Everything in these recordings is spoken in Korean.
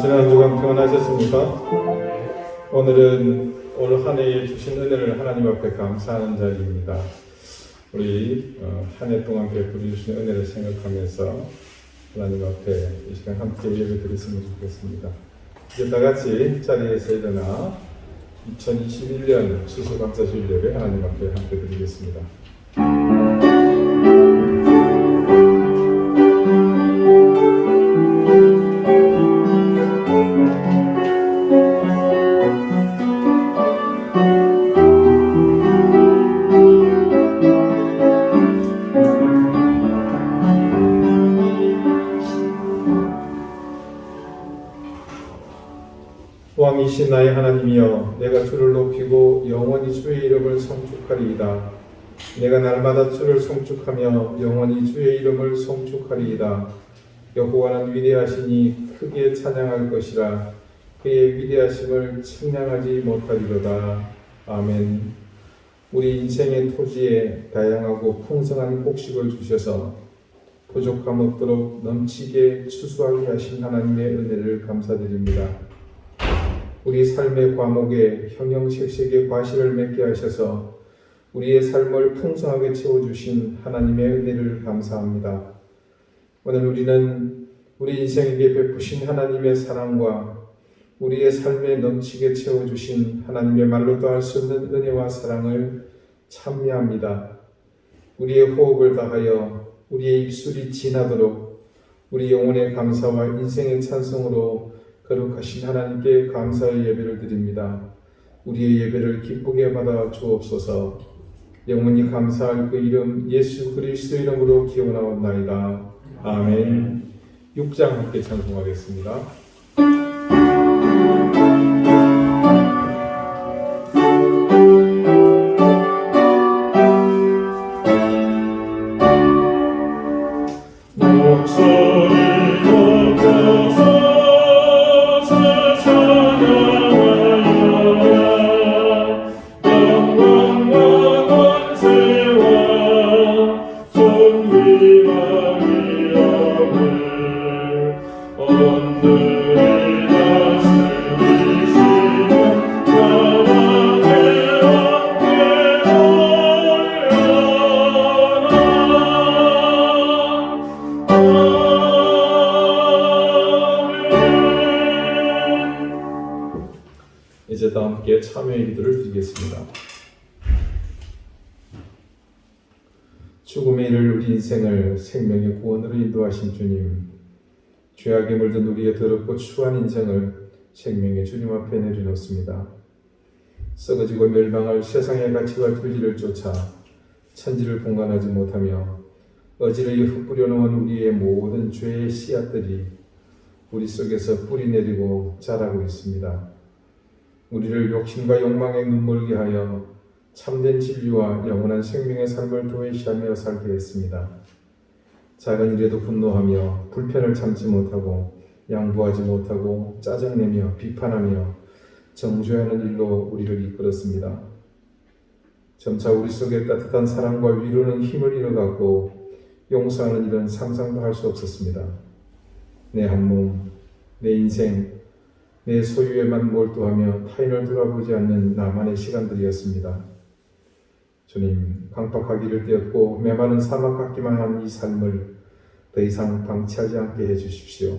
지난 한 주간 평안하셨습니까? 오늘은 올 한 해에 주신 은혜를 하나님 앞에 감사하는 자리입니다. 우리 한 해 동안 베풀어 주신 은혜를 생각하면서 하나님 앞에 이 시간 함께 예배 드렸으면 좋겠습니다. 이제 다 같이 자리에서 일어나 2021년 추수감사주일 예배 하나님 앞에 함께 드리겠습니다. 왕이신 나의 하나님이여, 내가 주를 높이고 영원히 주의 이름을 송축하리이다. 내가 날마다 주를 송축하며 영원히 주의 이름을 송축하리이다. 여호와는 위대하시니 크게 찬양할 것이라. 그의 위대하심을 측량하지 못하리로다. 아멘. 우리 인생의 토지에 다양하고 풍성한 곡식을 주셔서 부족함 없도록 넘치게 추수하게 하신 하나님의 은혜를 감사드립니다. 우리 삶의 과목에 형형색색의 과실을 맺게 하셔서 우리의 삶을 풍성하게 채워주신 하나님의 은혜를 감사합니다. 오늘 우리는 우리 인생에게 베푸신 하나님의 사랑과 우리의 삶에 넘치게 채워주신 하나님의 말로도 할 수 없는 은혜와 사랑을 찬미합니다. 우리의 호흡을 다하여 우리의 입술이 지나도록 우리 영혼의 감사와 인생의 찬송으로 거룩하신 하나님께 감사의 예배를 드립니다. 우리의 예배를 기쁘게 받아 주옵소서. 영원히 감사할 그 이름 예수 그리스도 이름으로 기원하옵나이다. 아멘. 6장 함께 찬송하겠습니다. 이제 다 함께 참여의 기도를 드리겠습니다. 죽음에 이를 우리 인생을 생명의 구원으로 인도하신 주님, 죄악에 물든 우리의 더럽고 추한 인생을 생명의 주님 앞에 내려놓습니다. 썩어지고 멸망할 세상의 가치와 규리를 쫓아 천지를 봉간하지 못하며 어지러이 흩뿌려 놓은 우리의 모든 죄의 씨앗들이 우리 속에서 뿌리 내리고 자라고 있습니다. 우리를 욕심과 욕망에 눈물게 하여 참된 진리와 영원한 생명의 삶을 도외시하며 살게 했습니다. 작은 일에도 분노하며 불편을 참지 못하고 양보하지 못하고 짜증내며 비판하며 정죄하는 일로 우리를 이끌었습니다. 점차 우리 속에 따뜻한 사랑과 위로는 힘을 잃어갔고 용서하는 일은 상상도 할 수 없었습니다. 내 한 몸, 내 인생, 내 소유에만 몰두하며 타인을 돌아보지 않는 나만의 시간들이었습니다. 주님, 강팍하기를 띄었고 메마른 사막 같기만 한 이 삶을 더 이상 방치하지 않게 해주십시오.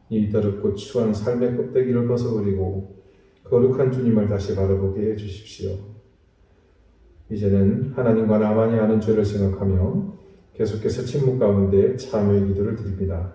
이 더럽고 추한 삶의 껍데기를 벗어버리고 거룩한 주님을 다시 바라보게 해주십시오. 이제는 하나님과 나만이 아는 죄를 생각하며 계속해서 침묵 가운데 참여의 기도를 드립니다.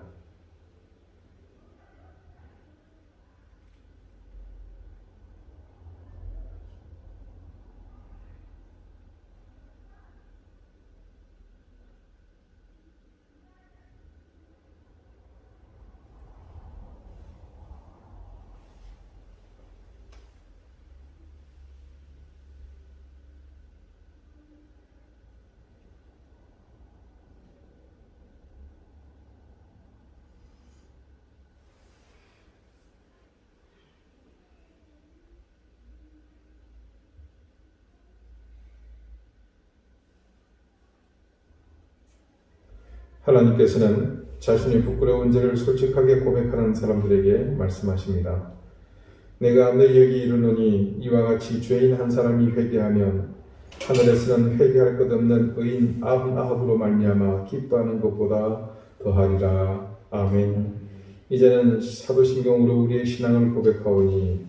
하나님께서는 자신의 부끄러운 죄를 솔직하게 고백하는 사람들에게 말씀하십니다. 내가 너희에게 이르노니 이와 같이 죄인 한 사람이 회개하면 하늘에서는 회개할 것 없는 의인 아합으로 말미암아 기뻐하는 것보다 더하리라. 아멘. 이제는 사도신경으로 우리의 신앙을 고백하오니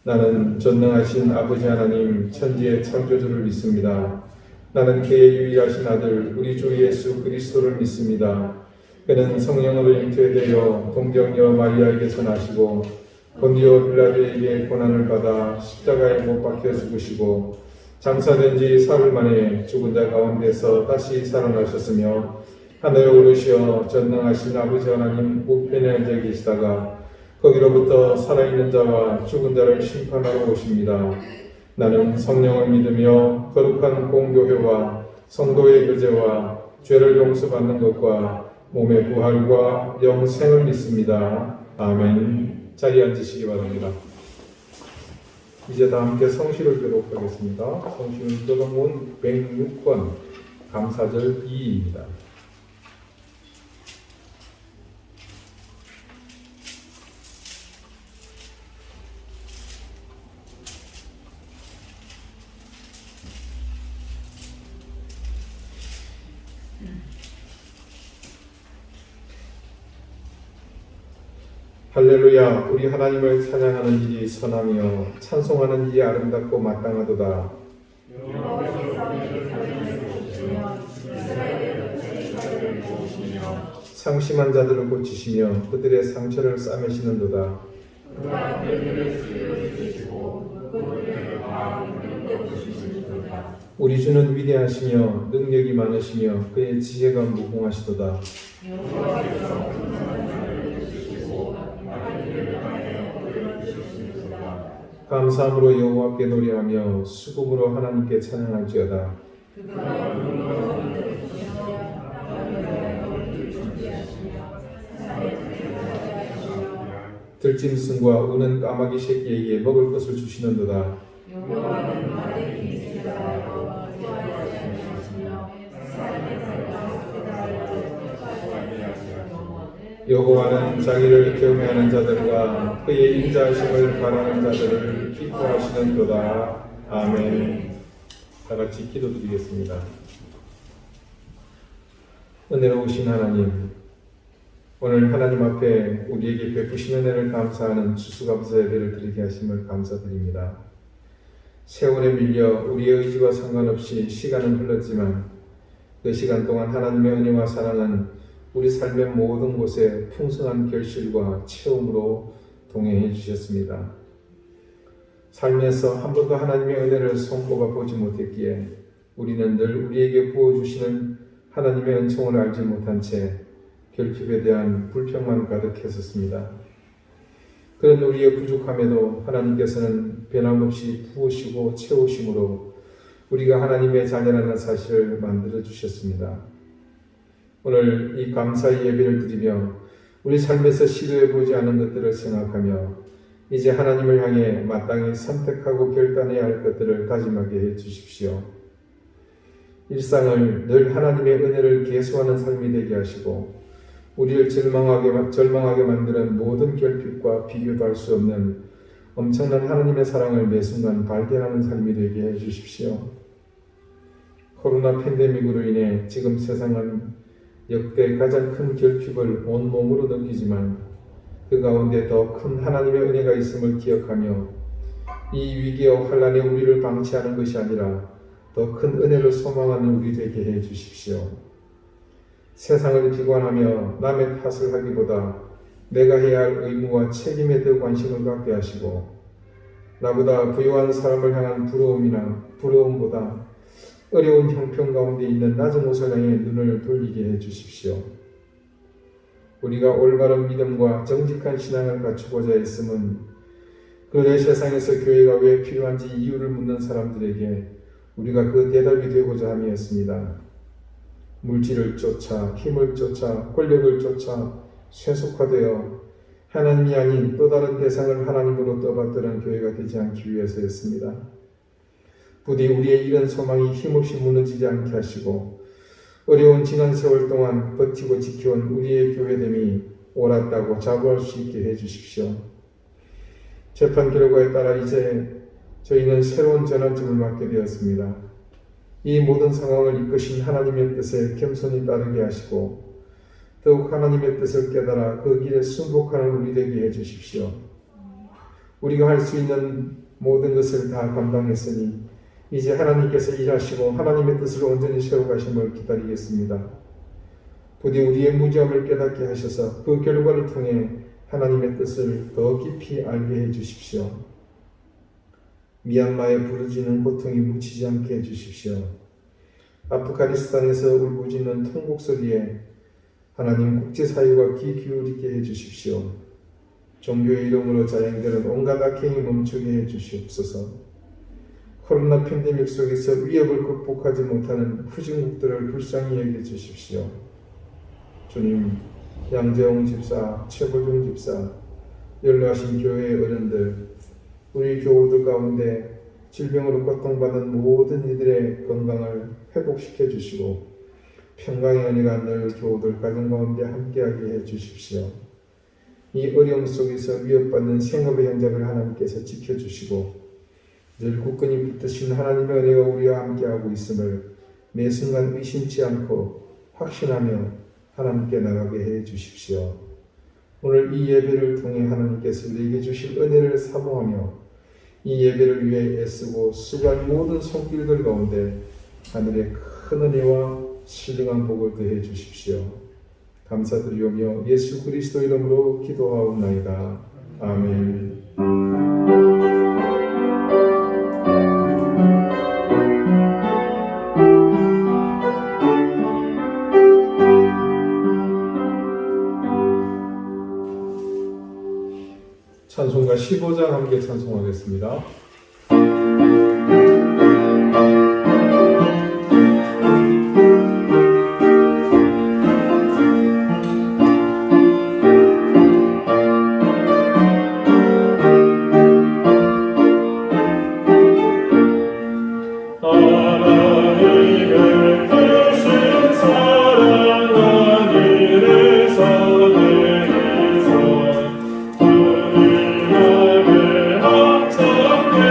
나는 전능하신 아버지 하나님 천지의 창조주를 믿습니다. 나는 그의 유일하신 아들 우리 주 예수 그리스도를 믿습니다. 그는 성령으로 잉태되어 동정녀 마리아에게서 나시고 본디오 빌라도에게 고난을 받아 십자가에 못 박혀 죽으시고 장사된 지 사흘 만에 죽은 자 가운데서 다시 살아나셨으며 하늘에 오르시어 전능하신 아버지 하나님 우편에 앉아 계시다가 거기로부터 살아있는 자와 죽은 자를 심판하러 오십니다. 나는 성령을 믿으며 거룩한 공교회와 성도의 교제와 죄를 용서받는 것과 몸의 부활과 영생을 믿습니다. 아멘. 자리에 앉으시기 바랍니다. 이제 다 함께 성시를 교독하겠습니다. 성시는 교독문 106권 감사절 2입니다. 할렐루야. 우리 하나님을 찬양하는 일이 선하며 찬송하는 일이 아름답고 마땅하도다. 상심한 자들을 고치시며 그들의 상처를 싸매시는도다. 우리 주는 위대하시며 능력이 많으시며 그의 지혜가 무궁하시도다. 감사함으로 여호와께 노래하며 수금으로 하나님께 찬양할지어다. 들짐승과 우는 까마귀 새끼에게 먹을 것을 주시는도다. 여호와는 자기를 경외하는 자들과 그의 인자하심을 바라는 자들을 기뻐하시는도다. 아멘. 다 같이 기도드리겠습니다. 은혜로우신 하나님, 오늘 하나님 앞에 우리에게 베푸신 은혜를 감사하는 추수감사 예배를 드리게 하심을 감사드립니다. 세월에 밀려 우리의 의지와 상관없이 시간은 흘렀지만 그 시간 동안 하나님의 은혜와 사랑은 우리 삶의 모든 곳에 풍성한 결실과 체험으로 동행해 주셨습니다. 삶에서 한 번도 하나님의 은혜를 손꼽아 보지 못했기에 우리는 늘 우리에게 부어주시는 하나님의 은총을 알지 못한 채 결핍에 대한 불평만 가득했었습니다. 그런 우리의 부족함에도 하나님께서는 변함없이 부으시고 채우심으로 우리가 하나님의 자녀라는 사실을 만들어 주셨습니다. 오늘 이 감사의 예배를 드리며 우리 삶에서 시도해 보지 않은 것들을 생각하며 이제 하나님을 향해 마땅히 선택하고 결단해야 할 것들을 다짐하게 해 주십시오. 일상을 늘 하나님의 은혜를 계수하는 삶이 되게 하시고 우리를 절망하게 만드는 모든 결핍과 비교도 할 수 없는 엄청난 하나님의 사랑을 매 순간 발견하는 삶이 되게 해 주십시오. 코로나 팬데믹으로 인해 지금 세상은 역대 가장 큰 결핍을 온몸으로 느끼지만 그 가운데 더 큰 하나님의 은혜가 있음을 기억하며 이 위기와 환난에 우리를 방치하는 것이 아니라 더 큰 은혜를 소망하는 우리 되게 해 주십시오. 세상을 비관하며 남의 탓을 하기보다 내가 해야 할 의무와 책임에 더 관심을 갖게 하시고 나보다 부유한 사람을 향한 부러움보다 어려운 형편 가운데 있는 낮은 곳을 향해 눈을 돌리게 해 주십시오. 우리가 올바른 믿음과 정직한 신앙을 갖추고자 했음은 그의 세상에서 교회가 왜 필요한지 이유를 묻는 사람들에게 우리가 그 대답이 되고자 함이었습니다. 물질을 쫓아, 힘을 쫓아, 권력을 쫓아 쇠속화되어 하나님이 아닌 또 다른 대상을 하나님으로 떠받드는 교회가 되지 않기 위해서였습니다. 부디 우리의 이런 소망이 힘없이 무너지지 않게 하시고 어려운 지난 세월 동안 버티고 지켜온 우리의 교회됨이 옳았다고 자부할 수 있게 해주십시오. 재판 결과에 따라 이제 저희는 새로운 전환점을 맞게 되었습니다. 이 모든 상황을 이끄신 하나님의 뜻에 겸손히 따르게 하시고 더욱 하나님의 뜻을 깨달아 그 길에 순복하는 우리 되게 해주십시오. 우리가 할 수 있는 모든 것을 다 감당했으니 이제 하나님께서 일하시고 하나님의 뜻을 온전히 세워가심을 기다리겠습니다. 부디 우리의 무지함을 깨닫게 하셔서 그 결과를 통해 하나님의 뜻을 더 깊이 알게 해주십시오. 미얀마의 부르짖는 고통이 묻히지 않게 해주십시오. 아프가니스탄에서 울부짖는 통곡 소리에 하나님 국제사회가 귀 기울이게 해주십시오. 종교의 이름으로 자행되는 온갖 악행이 멈추게 해주시옵소서. 코로나 팬데믹 속에서 위협을 극복하지 못하는 후진국들을 불쌍히 여겨주십시오. 주님, 양재홍 집사, 최보중 집사, 연로하신 교회의 어른들, 우리 교우들 가운데 질병으로 고통받는 모든 이들의 건강을 회복시켜 주시고 평강의 은혜가 늘 교우들 가정 가운데 함께하게 해주십시오. 이 어려움 속에서 위협받는 생업의 현장을 하나님께서 지켜주시고 늘 굳건히 붙드신 하나님의 은혜가 우리와 함께하고 있음을 매 순간 의심치 않고 확신하며 하나님께 나가게 해주십시오. 오늘 이 예배를 통해 하나님께서 우리에게 주실 은혜를 사모하며 이 예배를 위해 애쓰고 수고한 모든 손길들 가운데 하늘의 큰 은혜와 신령한 복을 더해 주십시오. 감사드리오며 예수 그리스도 이름으로 기도하옵나이다. 아멘. 찬송가 15장 함께 찬송하겠습니다. 하늘에서 내리서 우리 마음을 합창해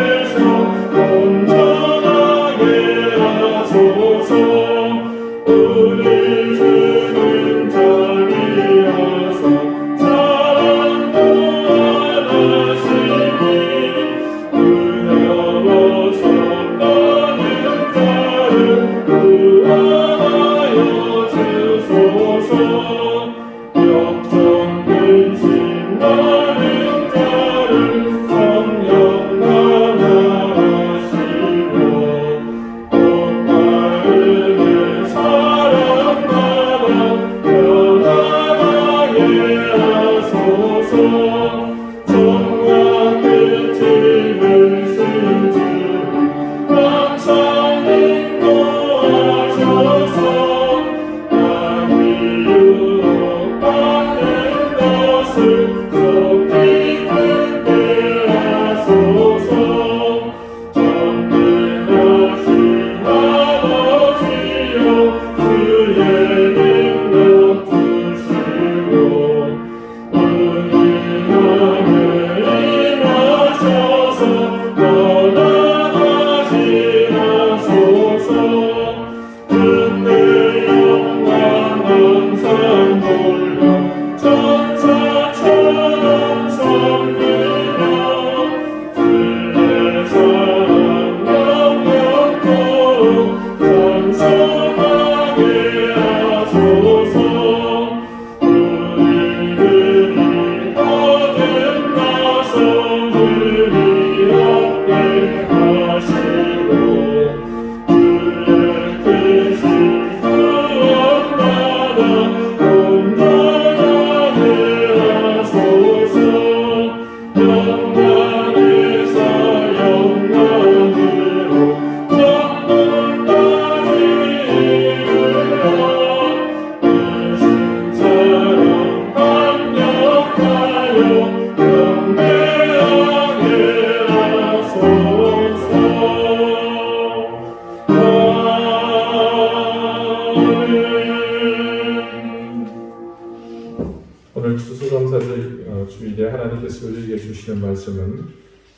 주시는 말씀은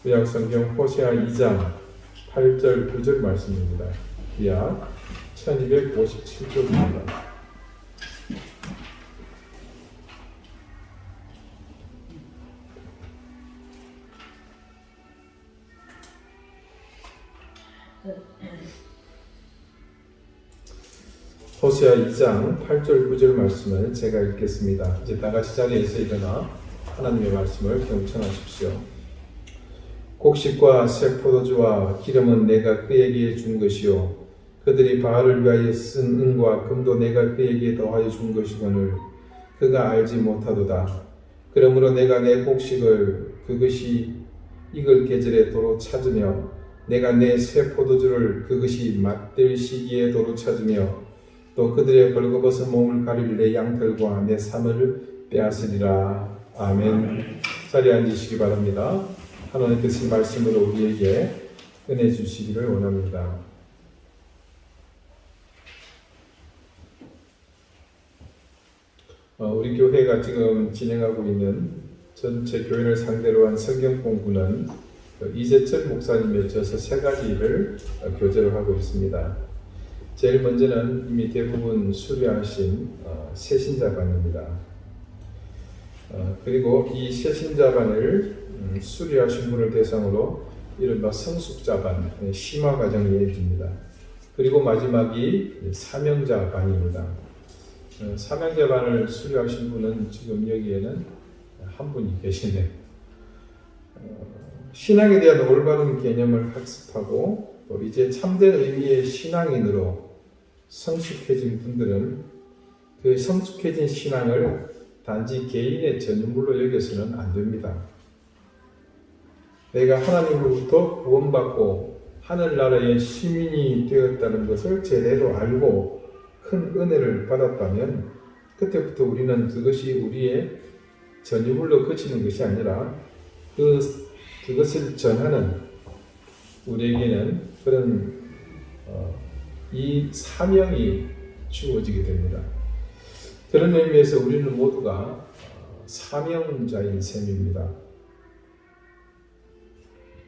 구약성경 호세아 2장 8절 9절 말씀입니다. 약 1257쪽입니다. 호세아 2장 8절 9절 말씀을 제가 읽겠습니다. 이제 다같이 자리에서 일어나 하나님의 말씀을 경청하십시오. 곡식과 새 포도주와 기름은 내가 그에게 준 것이요 그들이 바알을 위하여 쓴 은과 금도 내가 그에게 더하여 준 것이거늘 그가 알지 못하도다. 그러므로 내가 내 곡식을 그것이 익을 계절에 도로 찾으며 내가 내 새 포도주를 그것이 맛들 시기에 도로 찾으며 또 그들의 벌거벗은 몸을 가릴 내 양털과 내 삶을 빼앗으리라. 아멘. 자리에 앉으시기 바랍니다. 하나님께서 말씀으로 우리에게 은혜 주시기를 원합니다. 우리 교회가 지금 진행하고 있는 전체 교회를 상대로 한 성경 공부는 이재철 목사님의 저서 3가지를 교재로 하고 있습니다. 제일 먼저는 이미 대부분 수료하신 새신자반입니다. 그리고 이 새신자반을 수료하신 분을 대상으로 이른바 성숙자반, 심화과정을 이어집니다. 그리고 마지막이 사명자반입니다. 사명자반을 수료하신 분은 지금 여기에는 한 분이 계시네요. 신앙에 대한 올바른 개념을 학습하고 또 이제 참된 의미의 신앙인으로 성숙해진 분들은 그 성숙해진 신앙을 단지 개인의 전유물로 여겨서는 안 됩니다. 내가 하나님으로부터 구원받고 하늘나라의 시민이 되었다는 것을 제대로 알고 큰 은혜를 받았다면 그때부터 우리는 그것이 우리의 전유물로 그치는 것이 아니라 그것을 전하는 우리에게는 그런 이 사명이 주어지게 됩니다. 그런 의미에서 우리는 모두가 사명자인 셈입니다.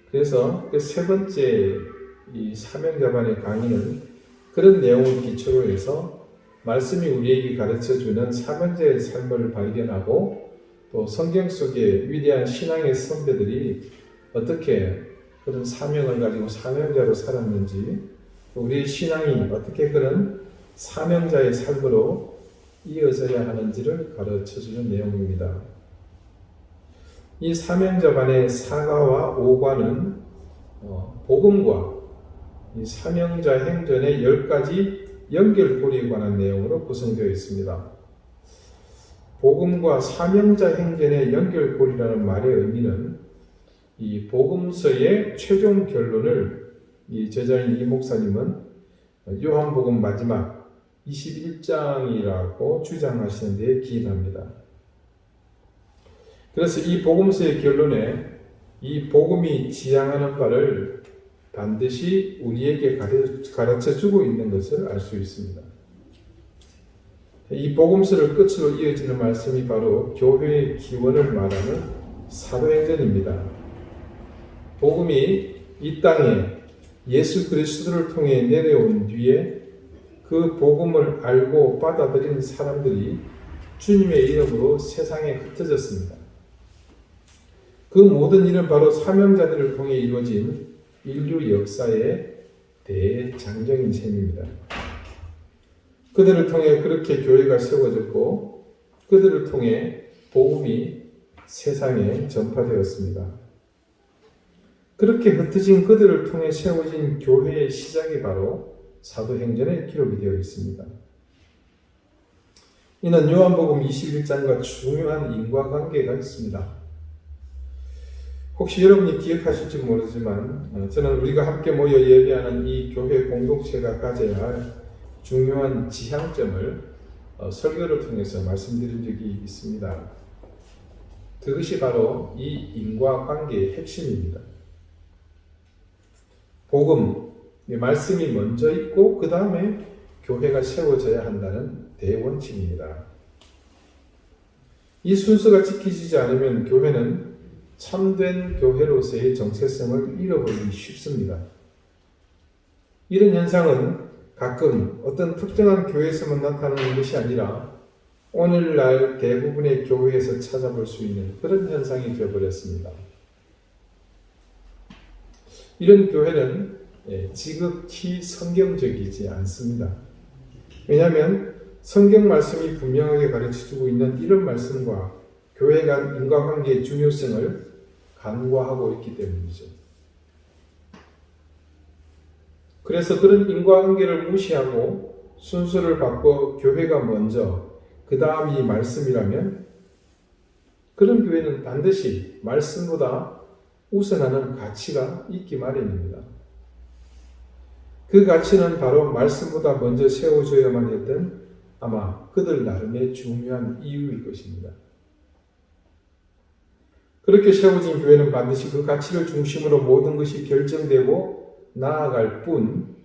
그래서 그 3번째 이 사명자반의 강의는 그런 내용을 기초로 해서 말씀이 우리에게 가르쳐주는 사명자의 삶을 발견하고 또 성경 속의 위대한 신앙의 선배들이 어떻게 그런 사명을 가지고 사명자로 살았는지 또 우리의 신앙이 어떻게 그런 사명자의 삶으로 이어져야 하는지를 가르쳐주는 내용입니다. 이 사명자반의 4가와 5과는 복음과 이 사명자 행전의 10가지 연결고리에 관한 내용으로 구성되어 있습니다. 복음과 사명자 행전의 연결고리라는 말의 의미는 이 복음서의 최종 결론을 이 저자인 이 목사님은 요한복음 마지막 21장이라고 주장하시는 데 기인합니다. 그래서 이 복음서의 결론에 이 복음이 지향하는 바를 반드시 우리에게 가르쳐주고 있는 것을 알 수 있습니다. 이 복음서를 끝으로 이어지는 말씀이 바로 교회의 기원을 말하는 사도행전입니다. 복음이 이 땅에 예수 그리스도를 통해 내려온 뒤에 그 복음을 알고 받아들인 사람들이 주님의 이름으로 세상에 흩어졌습니다. 그 모든 일은 바로 사명자들을 통해 이루어진 인류 역사의 대장정인 셈입니다. 그들을 통해 그렇게 교회가 세워졌고 그들을 통해 복음이 세상에 전파되었습니다. 그렇게 흩어진 그들을 통해 세워진 교회의 시작이 바로 사도행전에 기록이 되어 있습니다. 이는 요한복음 21장과 중요한 인과관계가 있습니다. 혹시 여러분이 기억하실지 모르지만 저는 우리가 함께 모여 예배하는 이 교회 공동체가 가져야 할 중요한 지향점을 설교를 통해서 말씀드린 적이 있습니다. 그것이 바로 이 인과관계의 핵심입니다. 복음, 말씀이 먼저 있고 그 다음에 교회가 세워져야 한다는 대원칙입니다. 이 순서가 지켜지지 않으면 교회는 참된 교회로서의 정체성을 잃어버리기 쉽습니다. 이런 현상은 가끔 어떤 특정한 교회에서만 나타나는 것이 아니라 오늘날 대부분의 교회에서 찾아볼 수 있는 그런 현상이 되어버렸습니다. 이런 교회는 지극히 성경적이지 않습니다. 왜냐하면 성경 말씀이 분명하게 가르쳐주고 있는 이런 말씀과 교회 간 인과관계의 중요성을 간과하고 있기 때문이죠. 그래서 그런 인과관계를 무시하고 순서를 바꿔 교회가 먼저 그 다음이 말씀이라면 그런 교회는 반드시 말씀보다 우선하는 가치가 있기 마련입니다. 그 가치는 바로 말씀보다 먼저 세워져야만 했던 아마 그들 나름의 중요한 이유일 것입니다. 그렇게 세워진 교회는 반드시 그 가치를 중심으로 모든 것이 결정되고 나아갈 뿐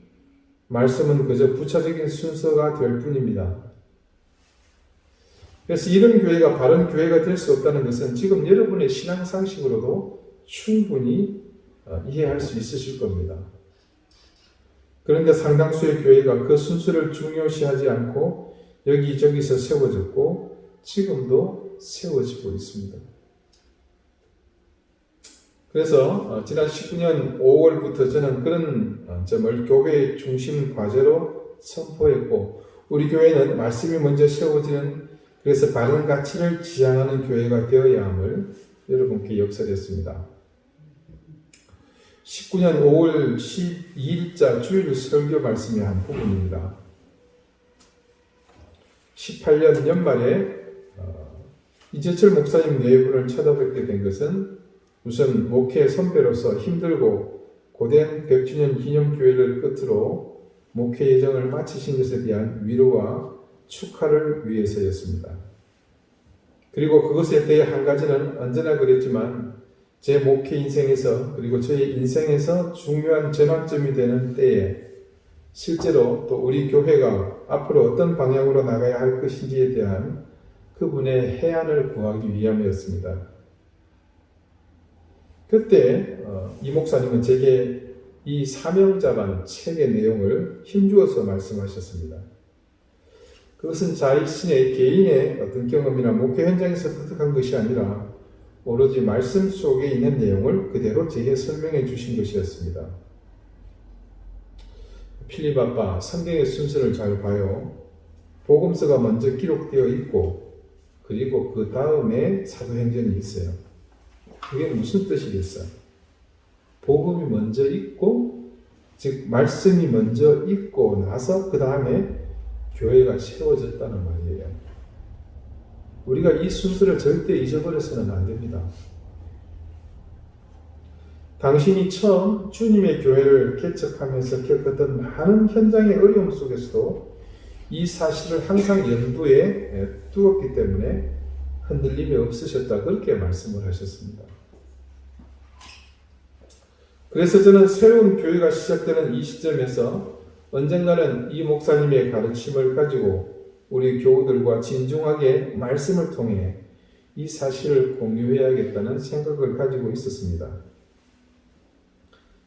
말씀은 그저 부차적인 순서가 될 뿐입니다. 그래서 이런 교회가 바른 교회가 될 수 없다는 것은 지금 여러분의 신앙상식으로도 충분히 이해할 수 있으실 겁니다. 그런데 상당수의 교회가 그 순서를 중요시하지 않고 여기저기서 세워졌고 지금도 세워지고 있습니다. 그래서 지난 19년 5월부터 저는 그런 점을 교회의 중심 과제로 선포했고 우리 교회는 말씀이 먼저 세워지는 그래서 바른 가치를 지향하는 교회가 되어야 함을 여러분께 역설했습니다. 19년 5월 12일자 주일 설교 말씀의 한 부분입니다. 18년 연말에 이재철 목사님 네 분을 쳐다뵙게 된 것은 우선 목회 선배로서 힘들고 고된 100주년 기념교회를 끝으로 목회 예정을 마치신 것에 대한 위로와 축하를 위해서였습니다. 그리고 그것에 대해 한 가지는 언제나 그랬지만 제 목회 인생에서 그리고 저의 인생에서 중요한 전환점이 되는 때에 실제로 또 우리 교회가 앞으로 어떤 방향으로 나가야 할 것인지에 대한 그분의 해안을 구하기 위함이었습니다. 그때 이 목사님은 제게 이 사명자반 책의 내용을 힘주어서 말씀하셨습니다. 그것은 자신의 개인의 어떤 경험이나 목회 현장에서 획득한 것이 아니라 오로지 말씀 속에 있는 내용을 그대로 제게 설명해 주신 것이었습니다. 필립 아빠, 성경의 순서를 잘 봐요. 복음서가 먼저 기록되어 있고 그리고 그 다음에 사도행전이 있어요. 그게 무슨 뜻이겠어요? 복음이 먼저 있고 즉 말씀이 먼저 있고 나서 그 다음에 교회가 세워졌다는 말이에요. 우리가 이 순서를 절대 잊어버려서는 안 됩니다. 당신이 처음 주님의 교회를 개척하면서 겪었던 많은 현장의 어려움 속에서도 이 사실을 항상 염두에 두었기 때문에 흔들림이 없으셨다 그렇게 말씀을 하셨습니다. 그래서 저는 새로운 교회가 시작되는 이 시점에서 언젠가는 이 목사님의 가르침을 가지고 우리 교우들과 진중하게 말씀을 통해 이 사실을 공유해야겠다는 생각을 가지고 있었습니다.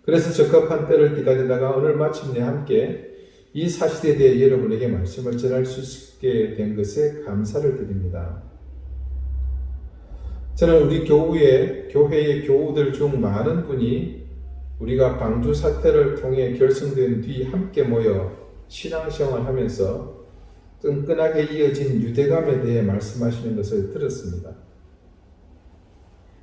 그래서 적합한 때를 기다리다가 오늘 마침내 함께 이 사실에 대해 여러분에게 말씀을 전할 수 있게 된 것에 감사를 드립니다. 저는 우리 교회의 교우들 중 많은 분이 우리가 방주 사태를 통해 결성된 뒤 함께 모여 신앙생활 하면서 끈끈하게 이어진 유대감에 대해 말씀하시는 것을 들었습니다.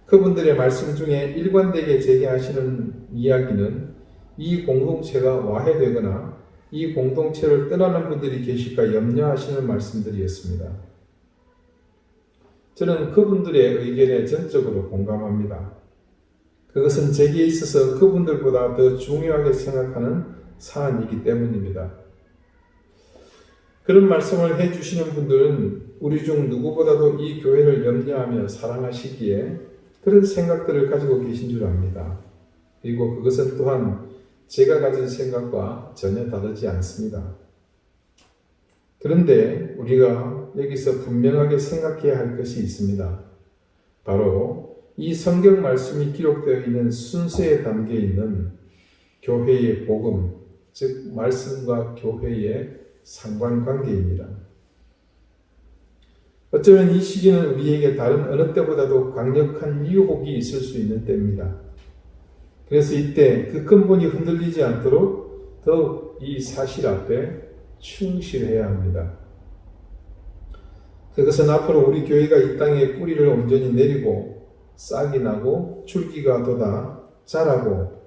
그분들의 말씀 중에 일관되게 제기하시는 이야기는 이 공동체가 와해되거나 이 공동체를 떠나는 분들이 계실까 염려하시는 말씀들이었습니다. 저는 그분들의 의견에 전적으로 공감합니다. 그것은 제게 있어서 그분들보다 더 중요하게 생각하는 사안이기 때문입니다. 그런 말씀을 해주시는 분들은 우리 중 누구보다도 이 교회를 염려하며 사랑하시기에 그런 생각들을 가지고 계신 줄 압니다. 그리고 그것은 또한 제가 가진 생각과 전혀 다르지 않습니다. 그런데 우리가 여기서 분명하게 생각해야 할 것이 있습니다. 바로 이 성경 말씀이 기록되어 있는 순서에 담겨 있는 교회의 복음, 즉 말씀과 교회의 상관관계입니다. 어쩌면 이 시기는 우리에게 다른 어느 때보다도 강력한 유혹이 있을 수 있는 때입니다. 그래서 이때 그 근본이 흔들리지 않도록 더욱 이 사실 앞에 충실해야 합니다. 그것은 앞으로 우리 교회가 이 땅에 뿌리를 온전히 내리고 싹이 나고 줄기가 돋아 자라고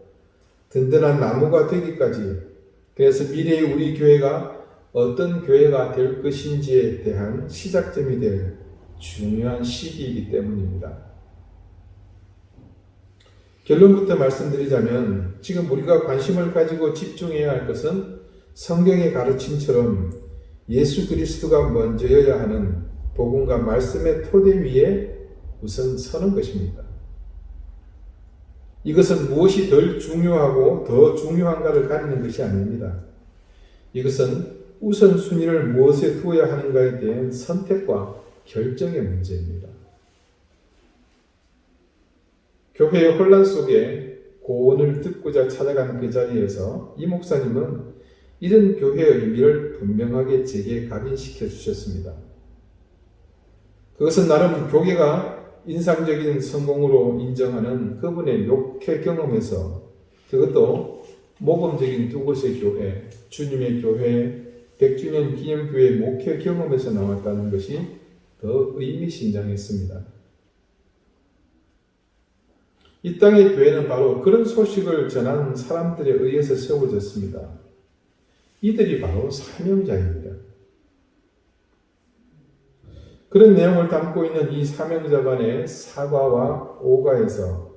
든든한 나무가 되기까지, 그래서 미래의 우리 교회가 어떤 교회가 될 것인지에 대한 시작점이 될 중요한 시기이기 때문입니다. 결론부터 말씀드리자면 지금 우리가 관심을 가지고 집중해야 할 것은 성경의 가르침처럼 예수 그리스도가 먼저여야 하는 복음과 말씀의 토대 위에 우선 서는 것입니다. 이것은 무엇이 덜 중요하고 더 중요한가를 가리는 것이 아닙니다. 이것은 우선순위를 무엇에 두어야 하는가에 대한 선택과 결정의 문제입니다. 교회의 혼란 속에 고언을 듣고자 찾아간 그 자리에서 이 목사님은 이런 교회의 의미를 분명하게 제게 각인시켜 주셨습니다. 그것은 나름 교계가 인상적인 성공으로 인정하는 그분의 목회 경험에서, 그것도 모범적인 두 곳의 교회, 주님의 교회, 100주년 기념교회 목회 경험에서 나왔다는 것이 더 의미심장했습니다. 이 땅의 교회는 바로 그런 소식을 전하는 사람들에 의해서 세워졌습니다. 이들이 바로 사명자입니다. 그런 내용을 담고 있는 이 사명자반의 사과와 오가에서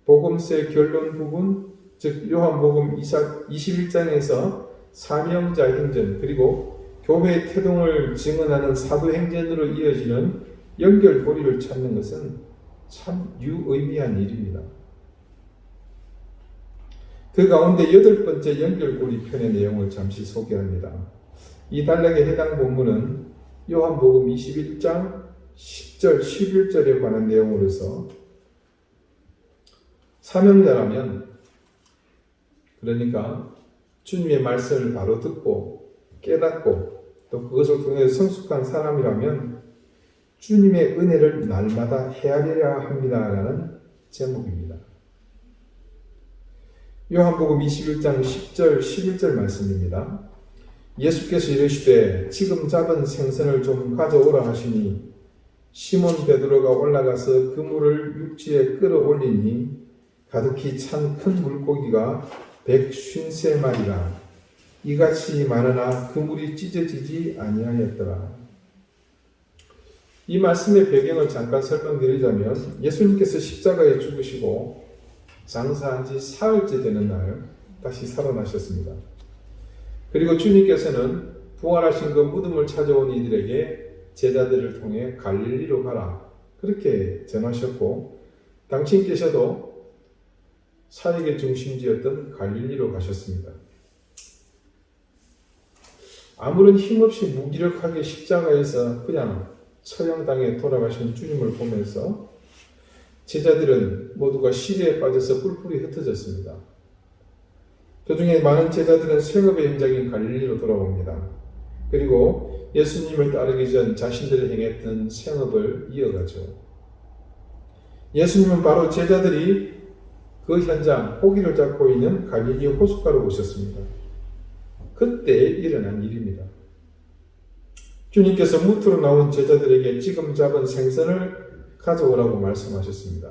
복음서의 결론 부분, 즉 요한복음 21장에서 사명자 행전, 그리고 교회의 태동을 증언하는 사도행전으로 이어지는 연결고리를 찾는 것은 참 유의미한 일입니다. 그 가운데 8번째 연결고리 편의 내용을 잠시 소개합니다. 이 단락에 해당 본문은 요한복음 21장 10절, 11절에 관한 내용으로서 사명자라면, 그러니까 주님의 말씀을 바로 듣고 깨닫고 또 그것을 통해 성숙한 사람이라면 주님의 은혜를 날마다 헤아려야 합니다라는 제목입니다. 요한복음 21장 10절, 11절 말씀입니다. 예수께서 이르시되 지금 잡은 생선을 좀 가져오라 하시니 시몬 베드로가 올라가서 그물을 육지에 끌어올리니 가득히 찬 큰 물고기가 153마리라. 이같이 많으나 그물이 찢어지지 아니하였더라. 이 말씀의 배경을 잠깐 설명드리자면, 예수님께서 십자가에 죽으시고 장사한 지 사흘째 되는 날 다시 살아나셨습니다. 그리고 주님께서는 부활하신 그 무덤을 찾아온 이들에게 제자들을 통해 갈릴리로 가라 그렇게 전하셨고, 당신께서도 사역의 중심지였던 갈릴리로 가셨습니다. 아무런 힘없이 무기력하게 십자가에서 그냥 처형당해 돌아가신 주님을 보면서 제자들은 모두가 시대에 빠져서 뿔뿔이 흩어졌습니다. 그중에 많은 제자들은 생업의 현장인 갈릴리로 돌아옵니다. 그리고 예수님을 따르기 전 자신들이 행했던 생업을 이어가죠. 예수님은 바로 제자들이 그 현장, 고기를 잡고 있는 갈릴리 호숫가로 오셨습니다. 그때 일어난 일입니다. 주님께서 무트로 나온 제자들에게 지금 잡은 생선을 가져오라고 말씀하셨습니다.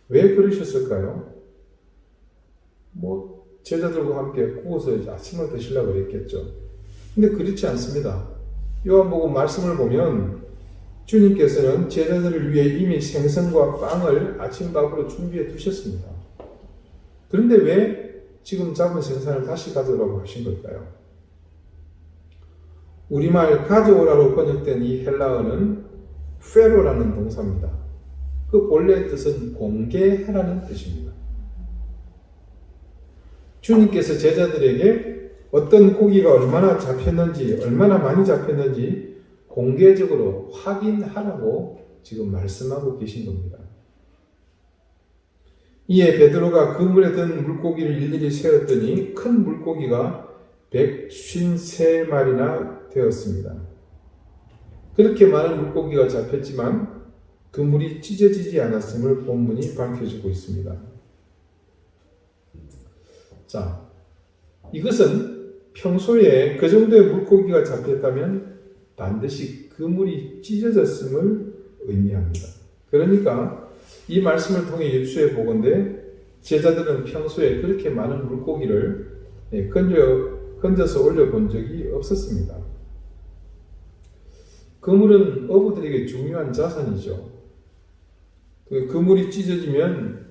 왜 그러셨을까요? 제자들과 함께 구워서 아침을 드시려고 그랬겠죠. 근데 그렇지 않습니다. 요한복음 말씀을 보면 주님께서는 제자들을 위해 이미 생선과 빵을 아침밥으로 준비해 두셨습니다. 그런데 왜 지금 잡은 생선을 다시 가져오라고 하신 걸까요? 우리말 가져오라로 번역된 이 헬라어는 페로라는 동사입니다. 그 본래 뜻은 공개하라는 뜻입니다. 주님께서 제자들에게 어떤 고기가 얼마나 잡혔는지, 얼마나 많이 잡혔는지 공개적으로 확인하라고 지금 말씀하고 계신 겁니다. 이에 베드로가 그물에 든 물고기를 일일이 세었더니 큰 물고기가 153마리나 되었습니다. 그렇게 많은 물고기가 잡혔지만 그물이 찢어지지 않았음을 본문이 밝혀주고 있습니다. 자, 이것은 평소에 그 정도의 물고기가 잡혔다면 반드시 그물이 찢어졌음을 의미합니다. 그러니까 이 말씀을 통해 유추해 보건대 제자들은 평소에 그렇게 많은 물고기를 건져서 올려본 적이 없었습니다. 그물은 어부들에게 중요한 자산이죠. 그 그물이 찢어지면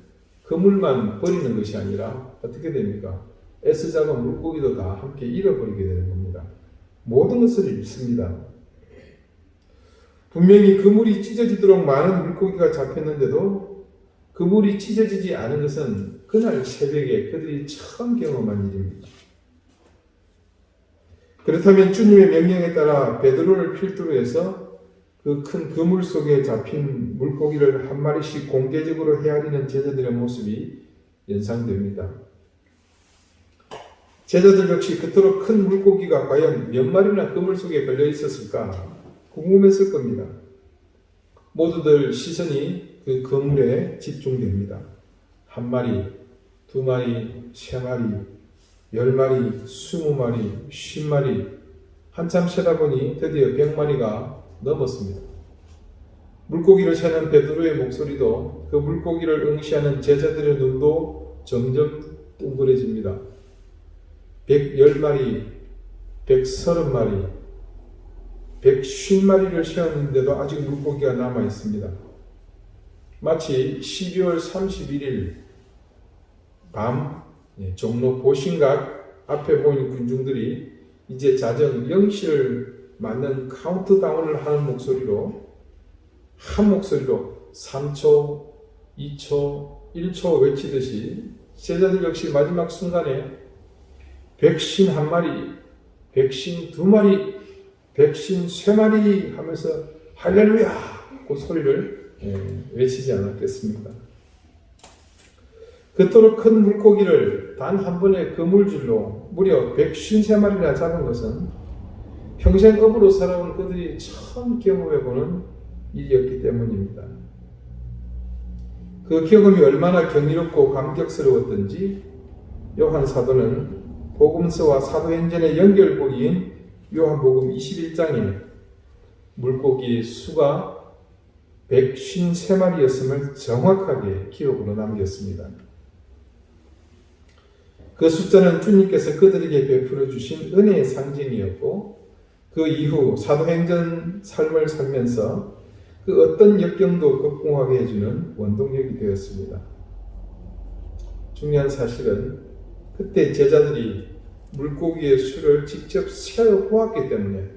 그물만 버리는 것이 아니라 어떻게 됩니까? 애쓰자가 물고기도 다 함께 잃어버리게 되는 겁니다. 모든 것을 잃습니다. 분명히 그물이 찢어지도록 많은 물고기가 잡혔는데도 그물이 찢어지지 않은 것은 그날 새벽에 그들이 처음 경험한 일입니다. 그렇다면 주님의 명령에 따라 베드로를 필두로 해서 그 큰 그물 속에 잡힌 물고기를 한 마리씩 공개적으로 헤아리는 제자들의 모습이 연상됩니다. 제자들 역시 그토록 큰 물고기가 과연 몇 마리나 그물 속에 걸려 있었을까 궁금했을 겁니다. 모두들 시선이 그 그물에 집중됩니다. 한 마리, 두 마리, 세 마리, 10마리, 20마리, 50마리, 한참 세다 보니 드디어 100마리가 넘었습니다. 물고기를 세는 베드로의 목소리도 그 물고기를 응시하는 제자들의 눈도 점점 둥그레집니다. 110마리, 130마리, 150마리를 세웠는데도 아직 물고기가 남아 있습니다. 마치 12월 31일 밤 종로 보신각 앞에 보이는 군중들이 이제 자정 0시를 맞는 카운트다운을 하는 목소리로 한 목소리로 3초, 2초, 1초 외치듯이 제자들 역시 마지막 순간에 151마리, 152마리, 153마리 하면서 할렐루야! 그 소리를 외치지 않았겠습니까? 그토록 큰 물고기를 단 한 번의 그물질로 무려 153마리나 잡은 것은 평생 업으로 살아온 그들이 처음 경험해보는 일이었기 때문입니다. 그 경험이 얼마나 경이롭고 감격스러웠던지 요한 사도는 복음서와 사도행전의 연결고리인 요한복음 21장에 물고기의 수가 153마리였음을 정확하게 기록으로 남겼습니다. 그 숫자는 주님께서 그들에게 베풀어 주신 은혜의 상징이었고 그 이후 사도행전 삶을 살면서 그 어떤 역경도 극복하게 해주는 원동력이 되었습니다. 중요한 사실은 그때 제자들이 물고기의 수를 직접 세어 보았기 때문에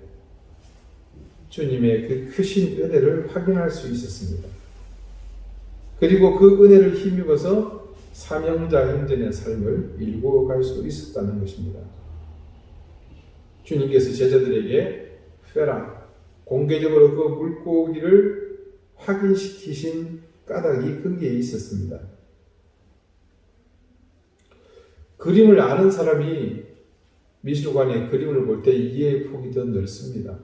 주님의 그 크신 은혜를 확인할 수 있었습니다. 그리고 그 은혜를 힘입어서 사명자 행전의 삶을 일구어 갈 수 있었다는 것입니다. 주님께서 제자들에게 페라, 공개적으로 그 물고기를 확인시키신 까닭이 거기에 있었습니다. 그림을 아는 사람이 미술관의 그림을 볼 때 이해의 폭이 더 넓습니다.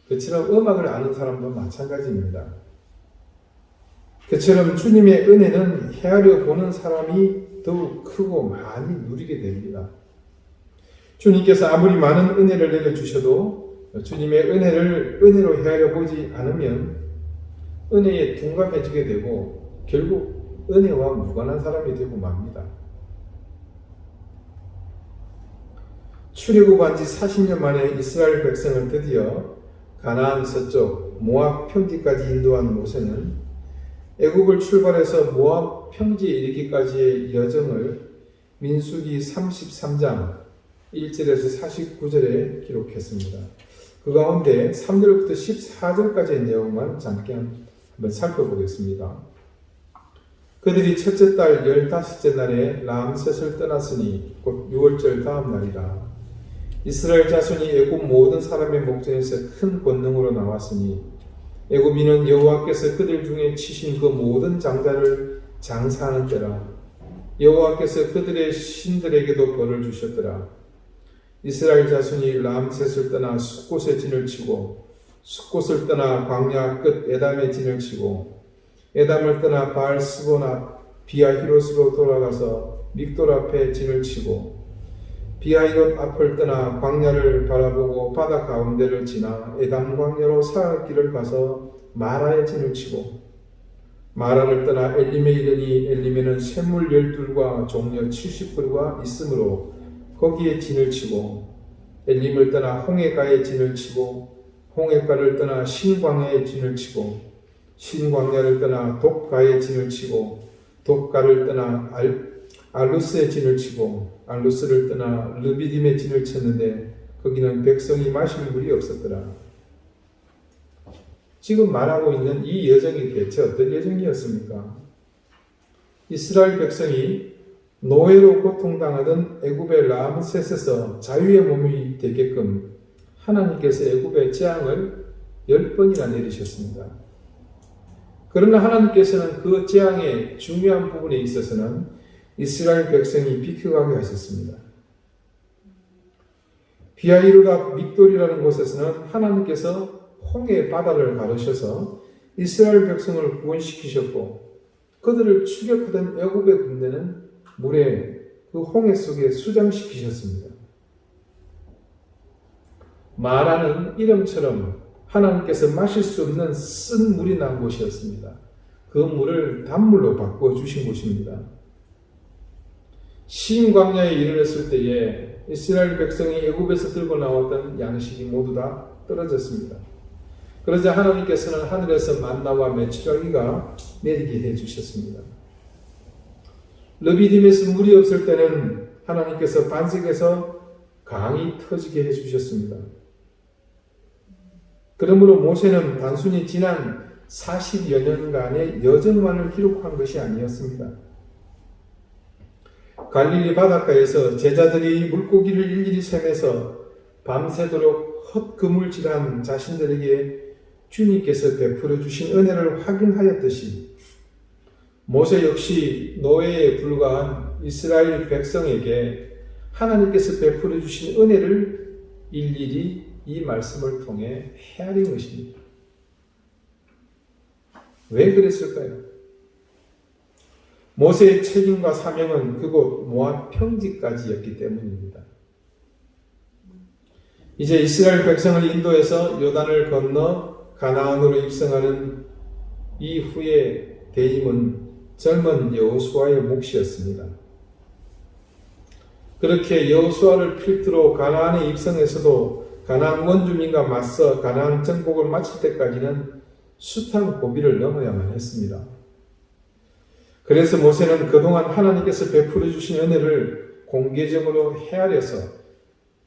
그처럼 음악을 아는 사람도 마찬가지입니다. 그처럼 주님의 은혜는 헤아려 보는 사람이 더욱 크고 많이 누리게 됩니다. 주님께서 아무리 많은 은혜를 내려주셔도 주님의 은혜를 은혜로 헤아려 보지 않으면 은혜에 둔감해지게 되고 결국 은혜와 무관한 사람이 되고 맙니다. 출애굽한 지 40년 만에 이스라엘 백성을 드디어 가나안 서쪽 모압 평지까지 인도한 모세는 애굽을 출발해서 모압 평지에 이르기까지의 여정을 민수기 33장 1절에서 49절에 기록했습니다. 그 가운데 3절부터 14절까지의 내용만 잠깐 한번 살펴보겠습니다. 그들이 첫째 달 15째 날에 람셋을 떠났으니 곧 6월절 다음 날이라. 이스라엘 자손이 애굽 모든 사람의 목전에서 큰 권능으로 나왔으니 애굽인은 여호와께서 그들 중에 치신 그 모든 장자를 장사하는 때라. 여호와께서 그들의 신들에게도 벌을 주셨더라. 이스라엘 자손이 람셋을 떠나 숫곳에 진을 치고 숫곳을 떠나 광야 끝 에담에 진을 치고 에담을 떠나 바알스본 앞 비아히롯으로 돌아가서 믹돌 앞에 진을 치고 비아히롯 앞을 떠나 광야를 바라보고 바다 가운데를 지나 에담 광야로 사흘 길을 가서 마라에 진을 치고 마라를 떠나 엘림에 이르니 엘림에는 샘물 12과 종려 70굴과 있으므로 거기에 진을 치고 엘림을 떠나 홍해가에 진을 치고 홍해가를 떠나 신광야에 진을 치고 신광야를 떠나 독가에 진을 치고 독가를 떠나 알루스에 진을 치고 알루스를 떠나 르비딤에 진을 쳤는데 거기는 백성이 마실 물이 없었더라. 지금 말하고 있는 이 여정이 대체 어떤 여정이었습니까? 이스라엘 백성이 노예로 고통당하던 애굽의 람셋에서 자유의 몸이 되게끔 하나님께서 애굽의 재앙을 10번이나 내리셨습니다. 그러나 하나님께서는 그 재앙의 중요한 부분에 있어서는 이스라엘 백성이 비켜가게 하셨습니다. 비아히롯 앞 믹돌이라는 곳에서는 하나님께서 홍해 바다를 가르셔서 이스라엘 백성을 구원시키셨고 그들을 추격하던 애굽의 군대는 물에 그 홍해 속에 수장시키셨습니다. 마라는 이름처럼 하나님께서 마실 수 없는 쓴 물이 난 곳이었습니다. 그 물을 단물로 바꾸어 주신 곳입니다. 신광야에 이르렀을 때에 이스라엘 백성이 애굽에서 들고 나왔던 양식이 모두 다 떨어졌습니다. 그러자 하나님께서는 하늘에서 만나와 메추라기가 내리게 해주셨습니다. 르비딤에서 물이 없을 때는 하나님께서 반석에서 강이 터지게 해주셨습니다. 그러므로 모세는 단순히 지난 40여 년간의 여정만을 기록한 것이 아니었습니다. 갈릴리 바닷가에서 제자들이 물고기를 일일이 세면서 밤새도록 헛그물질한 자신들에게 주님께서 베풀어 주신 은혜를 확인하였듯이 모세 역시 노예에 불과한 이스라엘 백성에게 하나님께서 베풀어 주신 은혜를 일일이 이 말씀을 통해 헤아린 것입니다. 왜 그랬을까요? 모세의 책임과 사명은 그곳 모압 평지까지였기 때문입니다. 이제 이스라엘 백성을 인도해서 요단을 건너 가나안으로 입성하는 이후의 대임은 젊은 여호수아의 몫이었습니다. 그렇게 여호수아를 필두로 가나안에 입성해서도 가나안 원주민과 맞서 가나안 정복을 마칠 때까지는 숱한 고비를 넘어야만 했습니다. 그래서 모세는 그동안 하나님께서 베풀어 주신 은혜를 공개적으로 헤아려서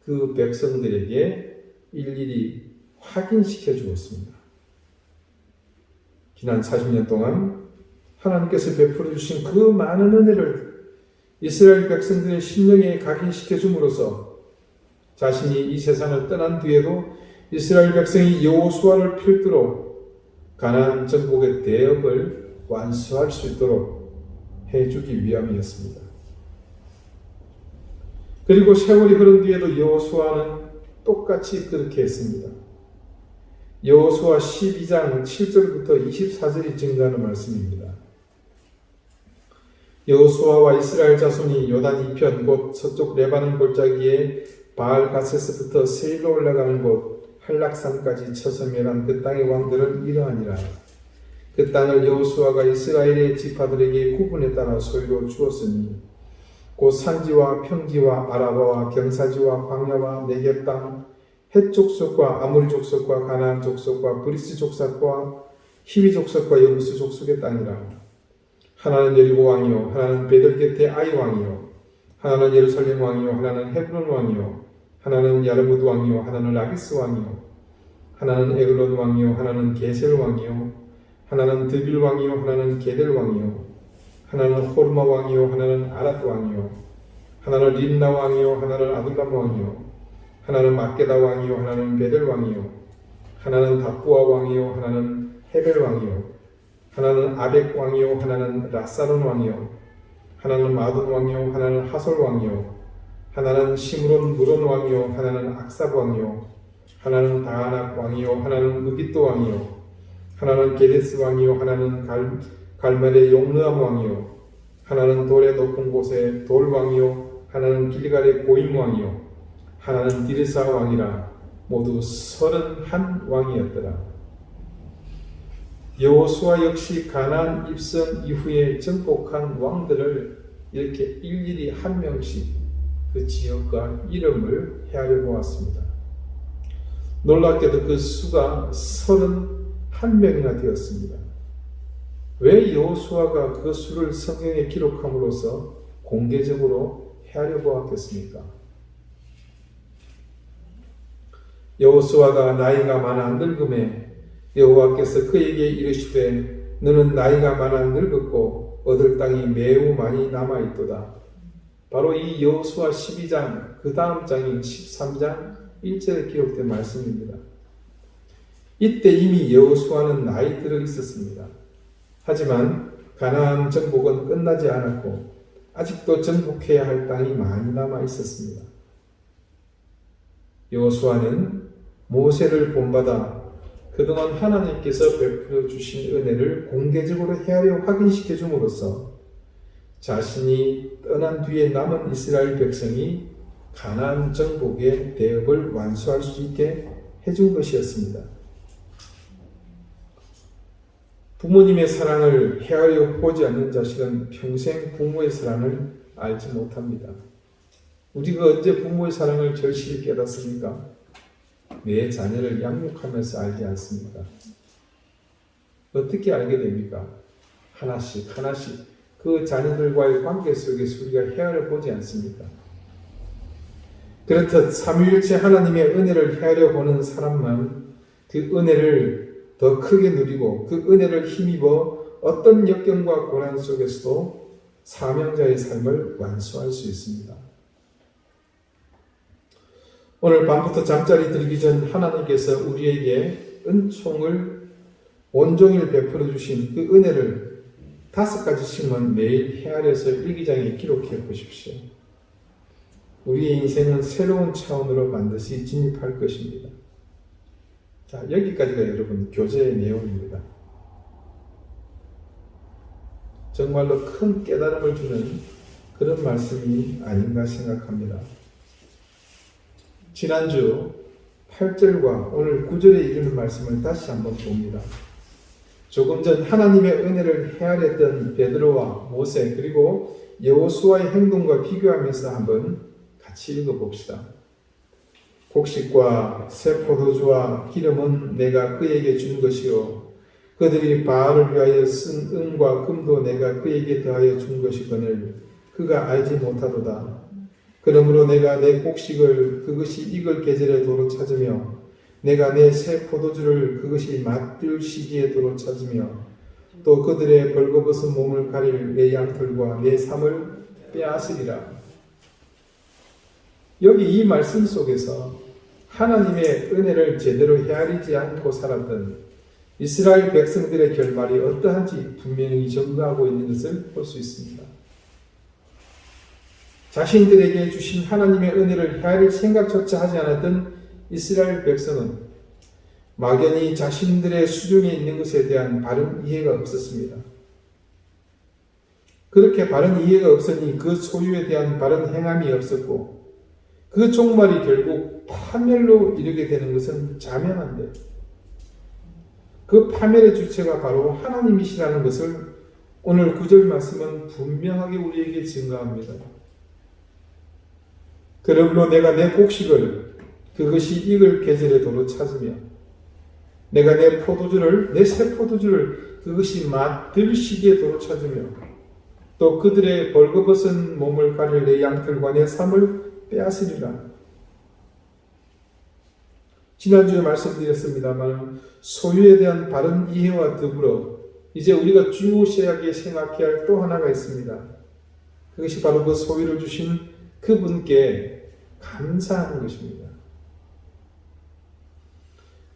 그 백성들에게 일일이 확인시켜 주었습니다. 지난 40년 동안 하나님께서 베풀어 주신 그 많은 은혜를 이스라엘 백성들의 심령에 각인시켜 줌으로써 자신이 이 세상을 떠난 뒤에도 이스라엘 백성이 여호수아를 필두로 가나안 정복의 대업을 완수할 수 있도록 해주기 위함이었습니다. 그리고 세월이 흐른 뒤에도 여호수아는 똑같이 그렇게 했습니다. 여호수아 12장 7절부터 24절이 증가하는 말씀입니다. 여호수아와 이스라엘 자손이 요단 이편 곧 서쪽 레바논 골짜기에 바알 가세스부터 세일로 올라가는 곳 한락산까지 쳐서 멸한 그 땅의 왕들은 이러하니라. 그 땅을 여호수아가 이스라엘의 지파들에게 구분에 따라 소유로 주었으니 곧 산지와 평지와 아라바와 경사지와 광야와 네겝 땅, 헷 족속과 아모리 족속과 가나안 족속과 브리스 족속과 히위 족속과 여부스 족속의 땅이라. 하나는 여리고 왕이요 하나는 베들게테 아이 왕이요 하나는 예루살렘 왕이요 하나는 헤브론 왕이요 하나는 야르무드 왕이요 하나는 라기스 왕이요 하나는 에글론 왕이요 하나는 게셀 왕이요 하나는 드빌 왕이요 하나는 게델 왕이요 하나는 호르마 왕이요 하나는 아랏 왕이요 하나는 림나 왕이요 하나는 아둘람 왕이요 하나는 막게다 왕이요 하나는 베델 왕이요 하나는 답부아 왕이요 하나는 헤벨 왕이요, 하나는 아벡 왕이요, 하나는 라사론 왕이요, 하나는 마돈 왕이요, 하나는 하솔 왕이요, 하나는 시므론 무론 왕이요, 하나는 악삽 왕이요, 하나는 다하낙 왕이요, 하나는 무깃도 왕이요, 하나는 게데스 왕이요, 하나는 갈멜의 용르암 왕이요, 하나는 돌의 높은 곳의 돌 왕이요, 하나는 길갈의 고임 왕이요, 하나는 디르사 왕이라 모두 31 왕이었더라. 여호수아 역시 가나안 입성 이후에 정복한 왕들을 이렇게 일일이 한 명씩 그 지역과 이름을 헤아려 보았습니다. 놀랍게도 그 수가 31명이나 되었습니다. 왜 여호수아가 그 수를 성경에 기록함으로써 공개적으로 헤아려 보았겠습니까? 여호수아가 나이가 많아 늙음에 여호와께서 그에게 이르시되 너는 나이가 많아 늙었고 얻을 땅이 매우 많이 남아있도다. 바로 이 여호수아 12장 그 다음 장인 13장 1절에 기록된 말씀입니다. 이때 이미 여호수아는 나이 들어 있었습니다. 하지만 가나안 정복은 끝나지 않았고 아직도 정복해야 할 땅이 많이 남아 있었습니다. 여호수아는 모세를 본받아 그동안 하나님께서 베풀어 주신 은혜를 공개적으로 헤아려 확인시켜 줌으로써 자신이 떠난 뒤에 남은 이스라엘 백성이 가나안 정복의 대업을 완수할 수 있게 해준 것이었습니다. 부모님의 사랑을 헤아려 보지 않는 자식은 평생 부모의 사랑을 알지 못합니다. 우리가 언제 부모의 사랑을 절실히 깨닫습니까? 내 자녀를 양육하면서 알지 않습니까? 어떻게 알게 됩니까? 하나씩 그 자녀들과의 관계 속에서 우리가 헤아려 보지 않습니까? 그렇듯 삼위일체 하나님의 은혜를 헤아려 보는 사람만 그 은혜를 더 크게 누리고 그 은혜를 힘입어 어떤 역경과 고난 속에서도 사명자의 삶을 완수할 수 있습니다. 오늘 밤부터 잠자리 들기 전 하나님께서 우리에게 은총을 온종일 베풀어 주신 그 은혜를 5가지씩만 매일 헤아려서 일기장에 기록해 보십시오. 우리의 인생은 새로운 차원으로 반드시 진입할 것입니다. 자, 여기까지가 여러분 교재의 내용입니다. 정말로 큰 깨달음을 주는 그런 말씀이 아닌가 생각합니다. 지난주 8절과 오늘 9절에 이르는 말씀을 다시 한번 봅니다. 조금 전 하나님의 은혜를 헤아렸던 베드로와 모세 그리고 여호수아의 행동과 비교하면서 한번 같이 읽어봅시다. 곡식과 새 포도주와 기름은 내가 그에게 준 것이요 그들이 바알을 위하여 쓴 은과 금도 내가 그에게 더하여 준 것이거늘 그가 알지 못하도다. 그러므로 내가 내 곡식을 그것이 익을 계절에 도로 찾으며 내가 내 새 포도주를 그것이 맛들 시기에 도로 찾으며 또 그들의 벌거벗은 몸을 가릴 내 양털과 내 삶을 빼앗으리라. 여기 이 말씀 속에서 하나님의 은혜를 제대로 헤아리지 않고 살았던 이스라엘 백성들의 결말이 어떠한지 분명히 전가하고 있는 것을 볼 수 있습니다. 자신들에게 주신 하나님의 은혜를 헤아릴 생각조차 하지 않았던 이스라엘 백성은 막연히 자신들의 수중에 있는 것에 대한 바른 이해가 없었습니다. 그렇게 바른 이해가 없으니 그 소유에 대한 바른 행함이 없었고 그 종말이 결국 파멸로 이르게 되는 것은 자명한데 그 파멸의 주체가 바로 하나님이시라는 것을 오늘 9절 말씀은 분명하게 우리에게 증거합니다. 그러므로 내가 내 곡식을 그것이 익을 계절에 도로 찾으며 내가 내 포도주를 내 새 포도주를 그것이 맛들 시기에 도로 찾으며 또 그들의 벌거벗은 몸을 가릴 내 양털과 내 삶을 빼앗으리라. 지난주에 말씀드렸습니다만 소유에 대한 바른 이해와 더불어 이제 우리가 중요시하게 생각해야 할 또 하나가 있습니다. 그것이 바로 그 소유를 주신 그분께 감사하는 것입니다.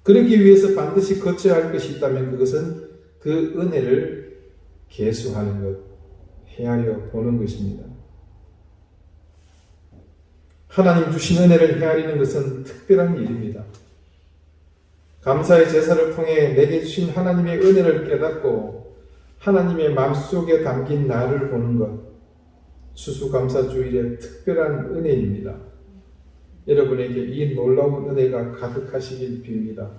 그러기 위해서 반드시 거쳐야 할 것이 있다면 그것은 그 은혜를 계수하는 것, 헤아려 보는 것입니다. 하나님 주신 은혜를 헤아리는 것은 특별한 일입니다. 감사의 제사를 통해 내게 주신 하나님의 은혜를 깨닫고 하나님의 마음속에 담긴 나를 보는 것, 추수감사주일의 특별한 은혜입니다. 여러분에게 이 놀라운 은혜가 가득하시길 빕니다.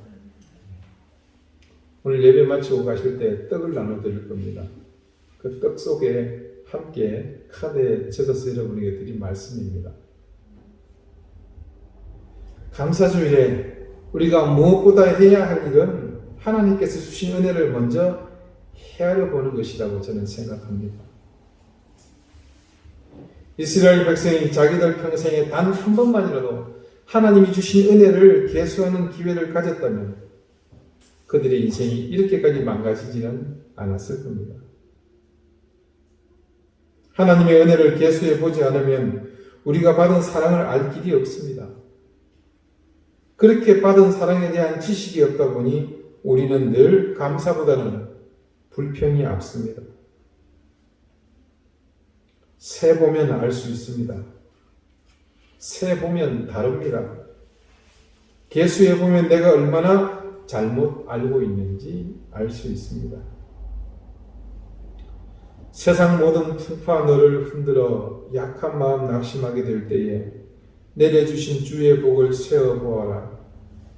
오늘 예배 마치고 가실 때 떡을 나눠드릴 겁니다. 그 떡 속에 함께 카드에 적어서 여러분에게 드린 말씀입니다. 감사주일에 우리가 무엇보다 해야 할 일은 하나님께서 주신 은혜를 먼저 헤아려 보는 것이라고 저는 생각합니다. 이스라엘 백성이 자기들 평생에 단 한 번만이라도 하나님이 주신 은혜를 계수하는 기회를 가졌다면 그들의 인생이 이렇게까지 망가지지는 않았을 겁니다. 하나님의 은혜를 계수해 보지 않으면 우리가 받은 사랑을 알 길이 없습니다. 그렇게 받은 사랑에 대한 지식이 없다 보니 우리는 늘 감사보다는 불평이 앞섭니다. 새 보면 알 수 있습니다. 새 보면 다릅니다. 계수해 보면 내가 얼마나 잘못 알고 있는지 알 수 있습니다. 세상 모든 풍파 너를 흔들어 약한 마음 낙심하게 될 때에 내려주신 주의 복을 세어보아라.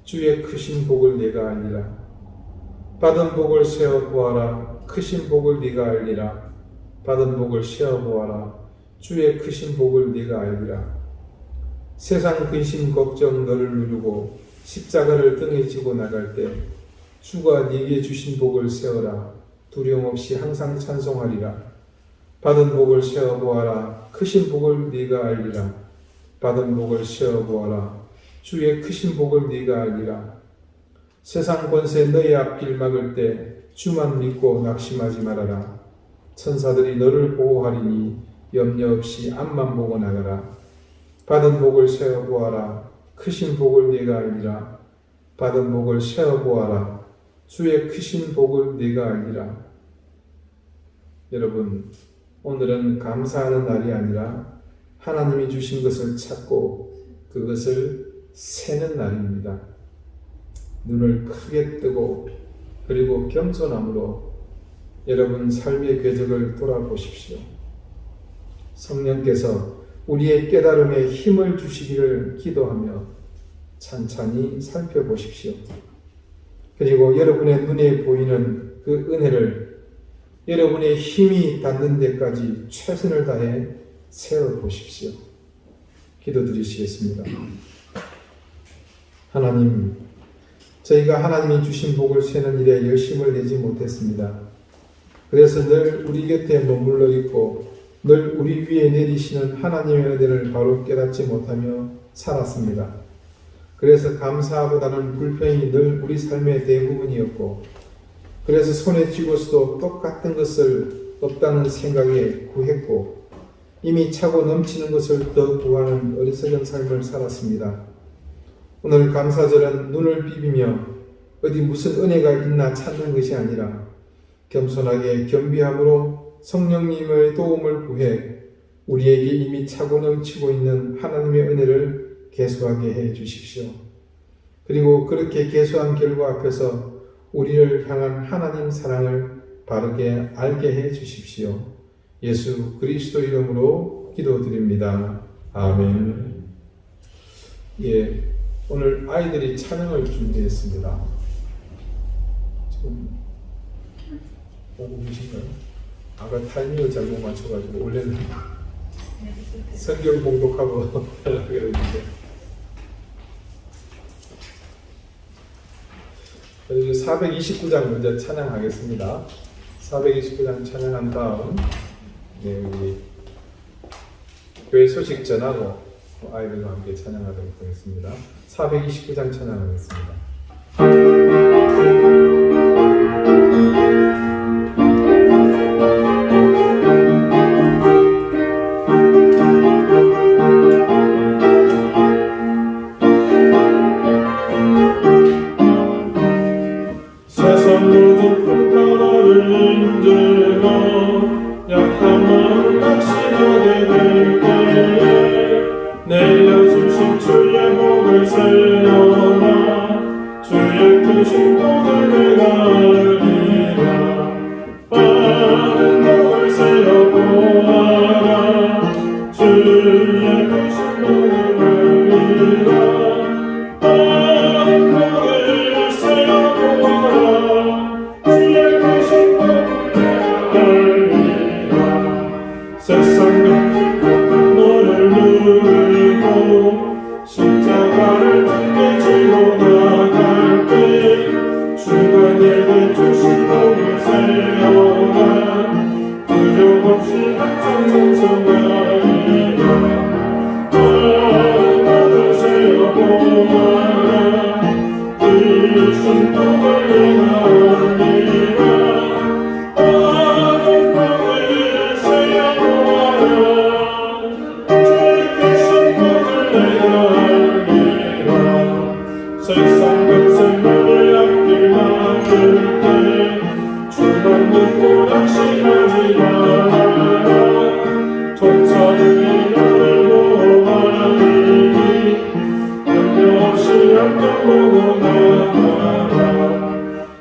주의 크신 복을 네가 알리라. 받은 복을 세어보아라. 크신 복을 네가 알리라. 받은 복을 세어보아라. 주의 크신 복을 네가 알리라. 세상 근심 걱정 너를 누르고 십자가를 등에 지고 나갈 때 주가 네게 주신 복을 세어라. 두려움 없이 항상 찬송하리라. 받은 복을 세어보아라. 크신 복을 네가 알리라. 받은 복을 세어보아라. 주의 크신 복을 네가 알리라. 세상 권세 너희 앞길 막을 때 주만 믿고 낙심하지 말아라. 천사들이 너를 보호하리니 염려 없이 앞만 보고 나가라. 받은 복을 세어보아라. 크신 복을 네가 알리라. 받은 복을 세어보아라. 주의 크신 복을 네가 알리라. 여러분, 오늘은 감사하는 날이 아니라 하나님이 주신 것을 찾고 그것을 세는 날입니다. 눈을 크게 뜨고 그리고 겸손함으로 여러분 삶의 궤적을 돌아보십시오. 성령께서 우리의 깨달음에 힘을 주시기를 기도하며 찬찬히 살펴보십시오. 그리고 여러분의 눈에 보이는 그 은혜를 여러분의 힘이 닿는 데까지 최선을 다해 세워보십시오. 기도드리시겠습니다. 하나님, 저희가 하나님이 주신 복을 세는 일에 열심을 내지 못했습니다. 그래서 늘 우리 곁에 머물러 있고 늘 우리 위에 내리시는 하나님의 은혜를 바로 깨닫지 못하며 살았습니다. 그래서 감사보다는 불평이 늘 우리 삶의 대부분이었고 그래서 손에 쥐고서도 똑같은 것을 없다는 생각에 구했고 이미 차고 넘치는 것을 더 구하는 어리석은 삶을 살았습니다. 오늘 감사절은 눈을 비비며 어디 무슨 은혜가 있나 찾는 것이 아니라 겸손하게 겸비함으로 성령님의 도움을 구해 우리에게 이미 차고 넘치고 있는 하나님의 은혜를 계수하게 해 주십시오. 그리고 그렇게 계수한 결과 앞에서 우리를 향한 하나님 사랑을 바르게 알게 해 주십시오. 예수 그리스도 이름으로 기도드립니다. 아멘. 예, 오늘 아이들이 찬양을 준비했습니다. 지금 보고 계신가요? 아까 타이밍을 잘못 맞춰가지고 원래는 성경 봉독하고 하려고 했는데 429장 먼저 찬양하겠습니다. 429장 찬양한 다음 우리 교회 소식 전하고 아이들과 함께 찬양하도록 하겠습니다. 429장 찬양하겠습니다. 하게 될 때에 내려주신 주의 복을 세어라 주의 크신 복을 내가 알리라 많은 복을 세어 보아라 주의 크신 복을 알리라 많은 복을 세어 보아라 주의 크신 복을 알리라 세상 너를 누리고 십자가를 등에 지고 나갈 때 주가 내게 주신 복을 세어라 두려움 없이 항상 찬송하리라 복을 세어보아라 주신 복을 내가 알리라 세상 것을 앞길 막을 때 주만 믿고 낙심하지 말아라 천사들이 너를 보호하리니 염려 없이 앞길 보고 나가라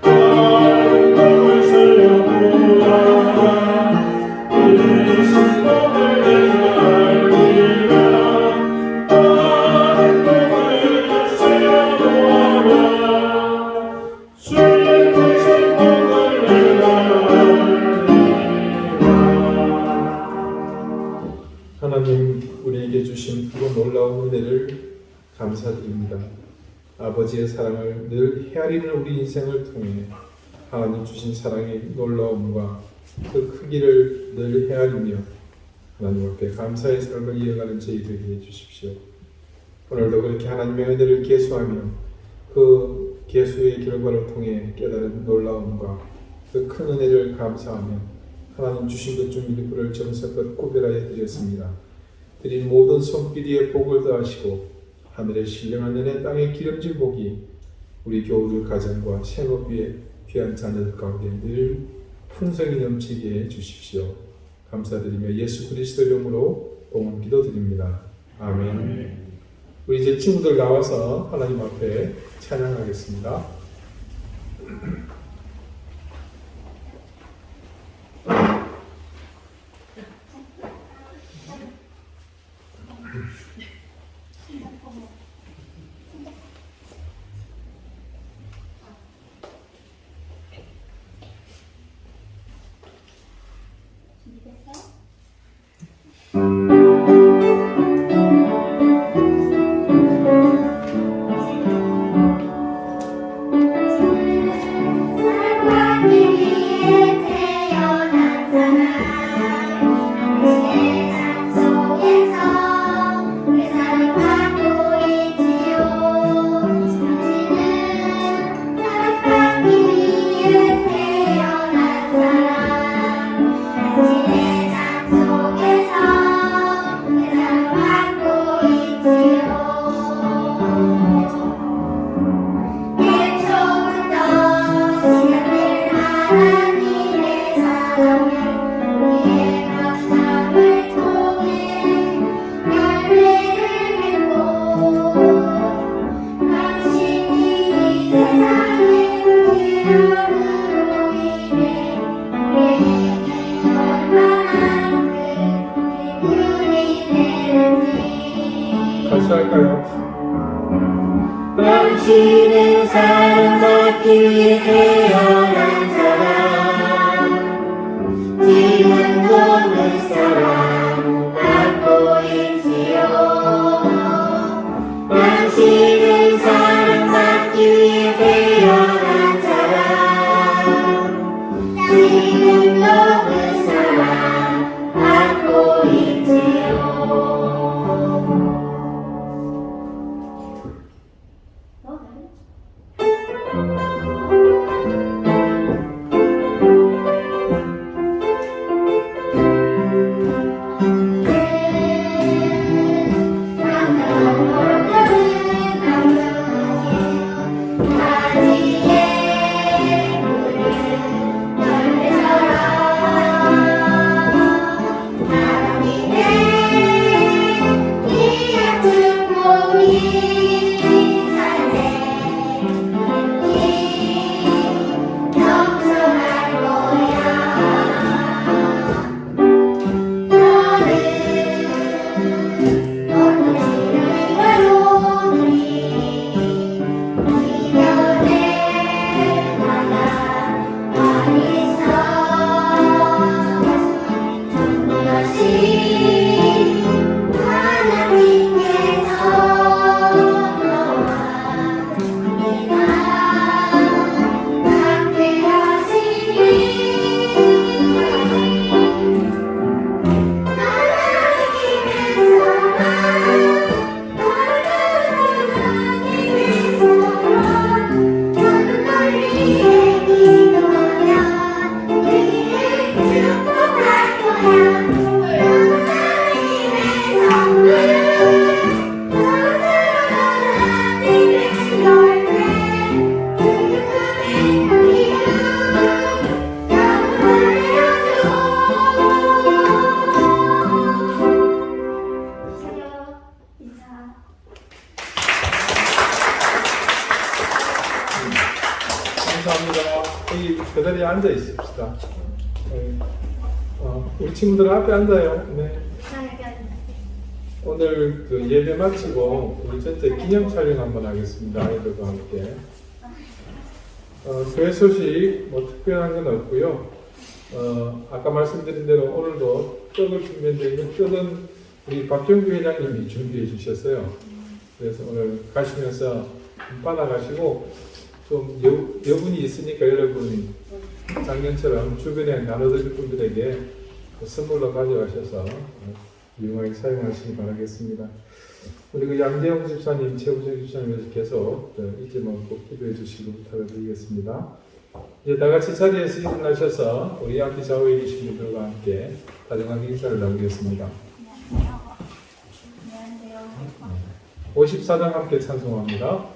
많은 복을 세어보아라 이 신복을 내가 알리라 하나님, 우리에게 주신 크고 놀라운 은혜를 감사드립니다. 아버지의 사랑을 늘 헤아리는 우리 인생을 통해 하나님 주신 사랑의 놀라움과 그 크기를 늘 헤아리며 하나님 앞에 감사의 삶을 이어가는 저희들에게 해주십시오. 오늘도 그렇게 하나님의 은혜를 계수하며 그 계수의 결과를 통해 깨달은 놀라움과 그 큰 은혜를 감사하며 하나님 주신 것 중 일부를 정성껏 구별하여 드렸습니다. 드린 모든 손길이에 복을 더하시고 하늘의 신령한 은혜 땅의 기름진 복이 우리 교우들 가정과 생업 위에 귀한 자녀들 가운데 늘 풍성히 넘치게 해 주십시오. 감사드리며 예수 그리스도 이름으로 봉헌 기도드립니다. 아멘. 우리 이제 친구들 나와서 하나님 앞에 찬양하겠습니다. 같이 할까요? 당신은 사랑받기 위해 태어난 사람 지금도 그 사랑 받고 있지요. 당신은 사랑받기 위해 태어난 사람 지금도 그 사랑 받고 있지요. 감사합니다. 여기 그 자리에 앉아 있읍시다. 우리 친구들 앞에 앉아요. 네. 오늘 그 예배 마치고 우리 전체 기념 촬영 한번 하겠습니다. 아이들과 함께. 교회 소식 뭐 특별한 건 없고요. 아까 말씀드린 대로 오늘도 떡을 준비했는데 이 떡은 우리 박정규 회장님이 준비해 주셨어요. 그래서 오늘 가시면서 받아가시고 좀 여분이 있으니까 여러분 작년처럼 주변에 나눠드릴 분들에게 선물로 가져가셔서 유용하게 사용하시기 바라겠습니다. 우리 그 양대영 집사님, 최우정 집사님께서 잊지 말고 기도해 주시고 부탁을 드리겠습니다. 이제 다 같이 자리에서 일어나셔서 우리 앞에 좌우에 계신 분들과 함께 다정한 인사를 나누겠습니다. 54장 함께 찬송합니다.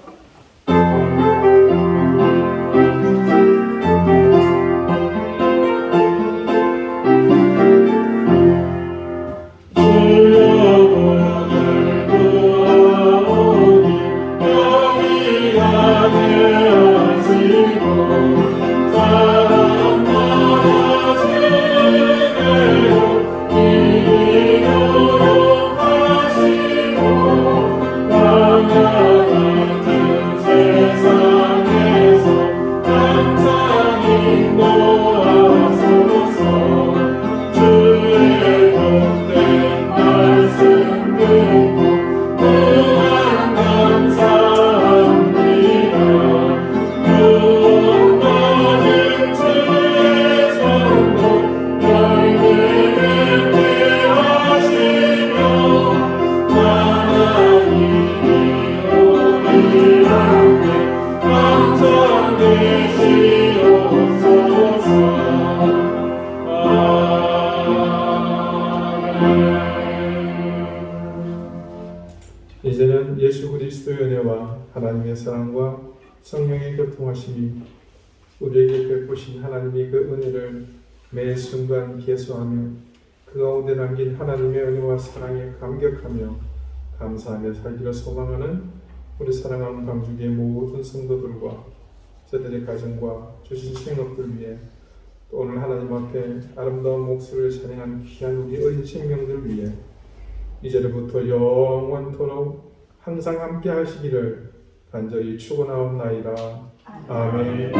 이제는 예수 그리스도의 은혜와 하나님의 사랑과 성령의 교통하심이 우리에게 베푸신 하나님의 그 은혜를 매 순간 계수하며 그 가운데 남긴 하나님의 은혜와 사랑에 감격하며 감사하며 살기를 소망하는 우리 사랑하는 광주교회 모든 성도들과 저들의 가정과 주신 생업들 위해 또 오늘 하나님 앞에 아름다운 목소리를 찬양한 귀한 우리 어린 생명들 위해 이제부터 영원토록 항상 함께 하시기를 간절히 축원하옵나이다. 아멘.